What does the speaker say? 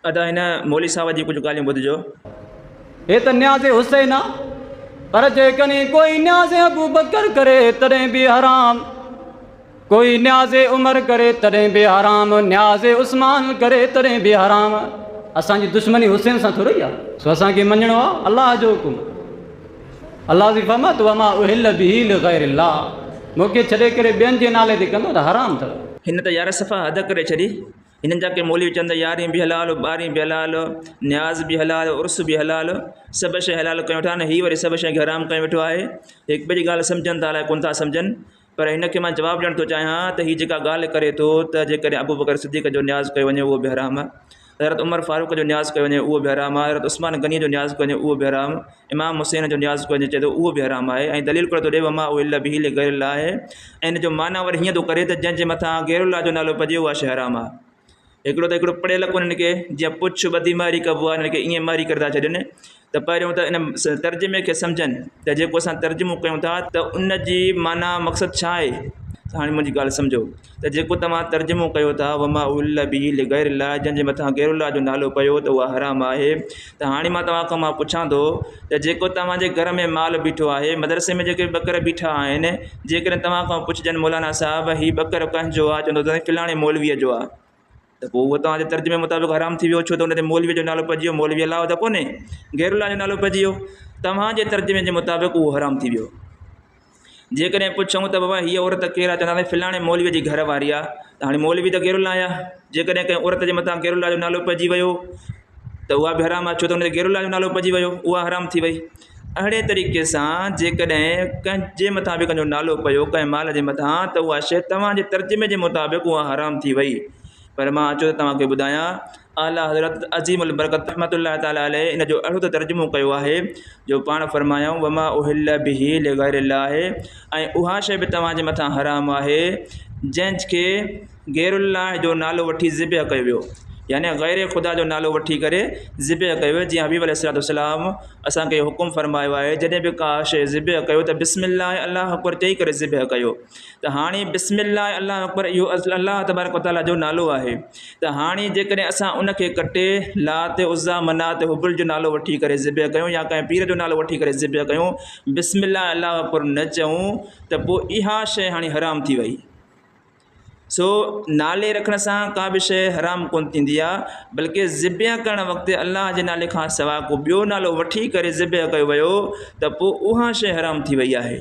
अदा हिन मौली साहब जी कुछ ॻाल्हियूं ॿुधिजो। हे त न्याज़ हुसैन आ, पर जेकॾहिं कोई न्याज़ अबू बकर करे तॾहिं बि हराम, कोई न्याज़ उमर करे तॾहिं बि हराम, न्याज़ उस्मान करे तॾहिं बि हराम। असांजी दुश्मनी हुसैन सां थोरी आहे, सो असांखे मञिणो आहे अलाह जो हुकुम। अलाह जी फरमात वमा उहिल बिही लिग़ैरिल्लाह, मूंखे छॾे करे ॿियनि जे नाले ते कंदो त हराम अथव। हिन त यार सफ़ा हद करे छॾी। हिननि जा के मौलवी चवंदा 11 बि हलाल, 12 बि हलाल, न्याज़ बि हलाल, उर्स बि हलाल, सभु शइ हलाल कयूं था न, हीअ वरी सभु शइ खे हराम कयो वेठो आहे। हिकु ॿिए जी ॻाल्हि सम्झनि था, अलाए कोन था सम्झनि, पर हिनखे मां जवाबु ॾियणु थो चाहियां त हीअ जेका ॻाल्हि करे थो त जेकॾहिं अबू बकर सिद्दीक़ जो न्याज़ कयो वञे उहो बि हराम आहे, हज़रत उमर फारूक जो न्याज़ कयो वञे उहो बि हराम आहे, हज़रत उस्मान गनी जो न्याज़ कयो वञे उहो बि हराम, इमाम हुसैन जो न्याज़ कयो वञे चए थो उहो बि हराम आहे। ऐं दलील करे थो ॾिए वमा उहिल बिही लिग़ैरिल्लाह आहे। ऐं इन जो माना वरी हीअं थो करे त जंहिंजे मथां गैरुल्लाह जो नालो पइजे उहा शइ हराम आहे। हिकिड़ो पढ़ियल कोन हिनखे, जीअं पुछ ॿधी मारी कबो आहे, हिनखे ईअं मारी करे था छॾनि। त पहिरियों त इन तर्जुमे खे सम्झनि त जेको असां तर्जुमो कयूं था त उन जी माना मक़सदु छा आहे। हाणे मुंहिंजी ॻाल्हि सम्झो त जेको तव्हां तर्जुमो कयो था वमा उहिल बिही लिग़ैरिल्लाह, जंहिंजे मथां गैरुल्लाह जो नालो पियो त उहा हराम आहे। त हाणे मां तव्हां खां पुछां थो त जेको तव्हांजे घर में माल बीठो आहे, मदरसे में जेके ॿकर बीठा आहिनि, जेकॾहिं तव्हां खां पुछजनि मौलाना साहिबु हीउ ॿकर कंहिंजो आहे, चवंदो त फलाणे मौलवीअ जो आहे, त पोइ उहो तव्हांजे तर्जुमे मुताबिक़ हराम थी वियो, छो त हुन ते मौलवीअ जो नालो पइजी वियो, मौलवी अलाह त कोन्हे, गैरुल्लाह जो नालो पइजी वियो, तव्हांजे तर्जुमे जे मुताबिक़ उहो हराम थी वियो। जेकॾहिं पुछूं त बाबा हीअ औरत केरु आहे, चवंदा भई फलाणे मौलवीअ जी घर वारी आहे, त हाणे मौलवी त गैरुल्लाह आहे। जेकॾहिं कंहिं औरत जे मथां गैरुल्लाह जो नालो पइजी वियो त उहा बि हराम आहे, छो त हुन ते गैरुल्लाह जो नालो पइजी वियो, उहा हराम थी वई। अहिड़े तरीक़े सां जेकॾहिं कंहिंजे मथां बि कंहिंजो नालो पियो कंहिं माल जे मथां, त उहा शइ तव्हांजे तर्जुमे जे मुताबिक़ उहा हराम थी वई। पर मां अचो त तव्हांखे ॿुधायां, आला हज़रत अज़ीमुल बरकत रहमतुल्लाह ताला अलैह इन जो अहिड़ो त तर्जुमो कयो आहे जो पाण फरमायूं वमा उहिल बिही लिग़ैरिल्लाह आहे। ऐं उहा शइ बि तव्हांजे मथां हराम आहे जंहिंखे गैरुल्लाह जो नालो वठी ज़िबह कयो वियो, यानी गैर ख़ुदा जो नालो वठी करे ज़िबह कयो वियो। जीअं हबीब अलैहिस्सलाम असांखे हुकुम फरमायो आहे जॾहिं बि का शइ ज़िबह कयो त बिस्मिल्लाह अल्लाह अकबर चई करे ज़िबह कयो। त हाणे बिस्मिल्लाह अल्लाह अकबर इहो अल्लाह तबारक व तआला जो नालो आहे। त हाणे जेकॾहिं असां उनखे कटे लात उज़्ज़ा मनात हुबल जो नालो वठी करे ज़िबह कयूं या कंहिं पीर जो नालो वठी करे ज़िबह कयूं, बिस्मिल्लाह अल्लाह अकबर न चऊं, त पोइ इहा शइ हाणे हराम थी वई। सो नाले रखण सां का बि शइ हराम कोन थींदी आहे, बल्कि ज़िबह करणु वक़्तु अल्लाह जे नाले खां सवाइ को ॿियो नालो वठी करे ज़िबह कयो वियो त पोइ उहा शइ हराम थी वई आहे।